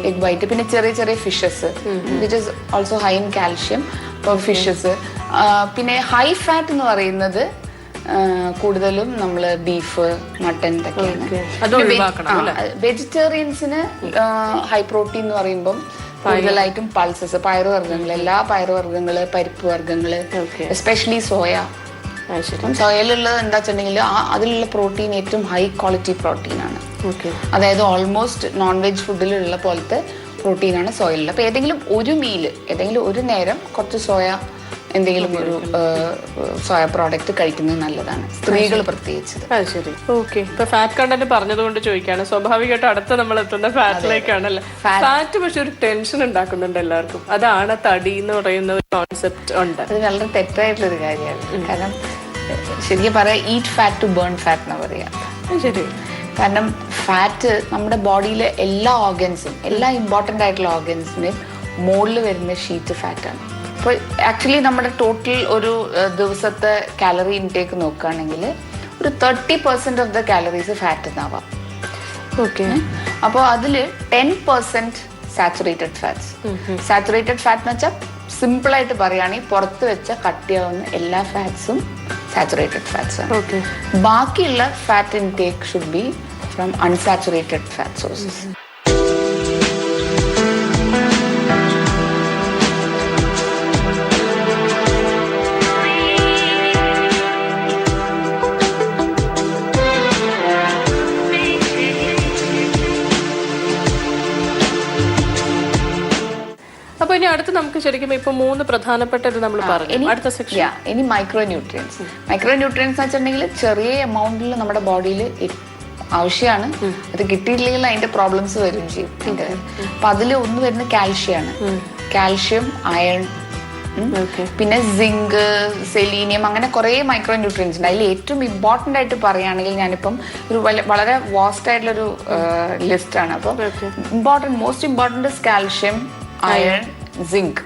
Egg white, പിന്നെ ചെറിയ ചെറിയ fishes which is also high in calcium fishes. പിന്നെ ഹൈ ഫാറ്റ് എന്ന് പറയുന്നത് കൂടുതലും നമ്മള് ബീഫ്, മട്ടൻ ഇതൊക്കെയാണ്. വെജിറ്റേറിയൻസിന് ഹൈ പ്രോട്ടീൻ എന്ന് പറയുമ്പം കൂടുതലായിട്ടും പൾസസ്, പയറുവർഗ്ഗങ്ങൾ, എല്ലാ പയറുവർഗ്ഗങ്ങള്, പരിപ്പ് വർഗ്ഗങ്ങള്, എസ്പെഷ്യലി സോയ. സോയയിലുള്ളത് എന്താ വെച്ചിട്ടുണ്ടെങ്കിൽ അതിലുള്ള പ്രോട്ടീൻ ഏറ്റവും ഹൈ ക്വാളിറ്റി പ്രോട്ടീനാണ്. അതായത് ഓൾമോസ്റ്റ് നോൺ വെജ് ഫുഡിലുള്ള പോലത്തെ പ്രോട്ടീനാണ് സോയയിൽ. അപ്പൊ ഏതെങ്കിലും ഒരു മീല്, ഏതെങ്കിലും ഒരു നേരം കുറച്ച് സോയ, എന്തെങ്കിലും ഒരു സോയ പ്രോഡക്റ്റ് കഴിക്കുന്നത് നല്ലതാണ്, സ്ത്രീകൾ പ്രത്യേകിച്ച്. ശരി, ഓക്കെ. ഇപ്പൊ ഫാറ്റ് കണ്ടന്റ് പറഞ്ഞതുകൊണ്ട് ചോദിക്കാണ്, സ്വാഭാവികമായിട്ട് അടുത്ത നമ്മൾ എത്തുന്ന ഫാറ്റിലേക്കാണല്ലേ. ഫാറ്റ് പക്ഷെ ഒരു ടെൻഷൻ ഉണ്ടാക്കുന്നുണ്ട് എല്ലാവർക്കും. അതാണ് തടി എന്ന് പറയുന്ന ഒരു കോൺസെപ്റ്റ് ഉണ്ട്. അത് വളരെ തെറ്റായിട്ടുള്ളൊരു കാര്യമാണ്. കാരണം ശരിക്കും പറയാം, eat fat to burn fat എന്ന് പറയാം. ശരി. കാരണം ഫാറ്റ് നമ്മുടെ ബോഡിയിലെ എല്ലാ ഓർഗൻസും, എല്ലാ ഇമ്പോർട്ടൻ്റ് ആയിട്ടുള്ള ഓർഗൻസിൻ്റെയും മുകളിൽ വരുന്ന ഷീറ്റ് ഫാറ്റാണ്. അപ്പോൾ ആക്ച്വലി നമ്മുടെ ടോട്ടൽ ഒരു ദിവസത്തെ കാലറി ഇൻടേക്ക് നോക്കുകയാണെങ്കിൽ ഒരു 30% ഓഫ് ദ കാലറീസ് ഫാറ്റ് എന്നാവാം. ഓക്കെ. അപ്പോൾ അതിൽ 10% സാച്ചുറേറ്റഡ് ഫാറ്റ്സ്. സാച്ചുറേറ്റഡ് ഫാറ്റ് എന്ന് വെച്ചാൽ സിമ്പിളായിട്ട് പറയുകയാണെങ്കിൽ പുറത്ത് വെച്ച കട്ടിയാവുന്ന എല്ലാ ഫാറ്റ്സും സാച്ചുറേറ്റഡ് ഫാറ്റ്സ് ആണ്. ബാക്കിയുള്ള fat intake should be from unsaturated fat sources. അപ്പൊ ഇനി അടുത്ത് നമുക്ക് ശരിക്കും ഇപ്പൊ 3 പ്രധാനപ്പെട്ടത് നമ്മൾ പറഞ്ഞു. അടുത്ത സെക്ഷൻ ഇനി മൈക്രോ ന്യൂട്രിയൻസ്. മൈക്രോ ന്യൂട്രിയൻസ് എന്ന് വെച്ചിട്ടുണ്ടെങ്കിൽ ചെറിയ എമൗണ്ടിൽ നമ്മുടെ ബോഡിയിൽ ആവശ്യമാണ്. അത് കിട്ടിയില്ലെങ്കിൽ അതിന്റെ പ്രോബ്ലംസ് വരും ചെയ്യും. അപ്പൊ അതിൽ ഒന്ന് വരുന്ന കാൽഷ്യമാണ്. കാൽഷ്യം, അയൺ, പിന്നെ സിങ്ക്, സെലീനിയം, അങ്ങനെ കുറെ മൈക്രോ ന്യൂട്രിയൻസ് ഉണ്ട്. അതിൽ ഏറ്റവും ഇമ്പോർട്ടന്റ് ആയിട്ട് പറയുകയാണെങ്കിൽ ഞാനിപ്പം ഒരു വളരെ വാസ്റ്റ് ആയിട്ടുള്ളൊരു ലിസ്റ്റാണ്. അപ്പോൾ most important calcium, iron, zinc.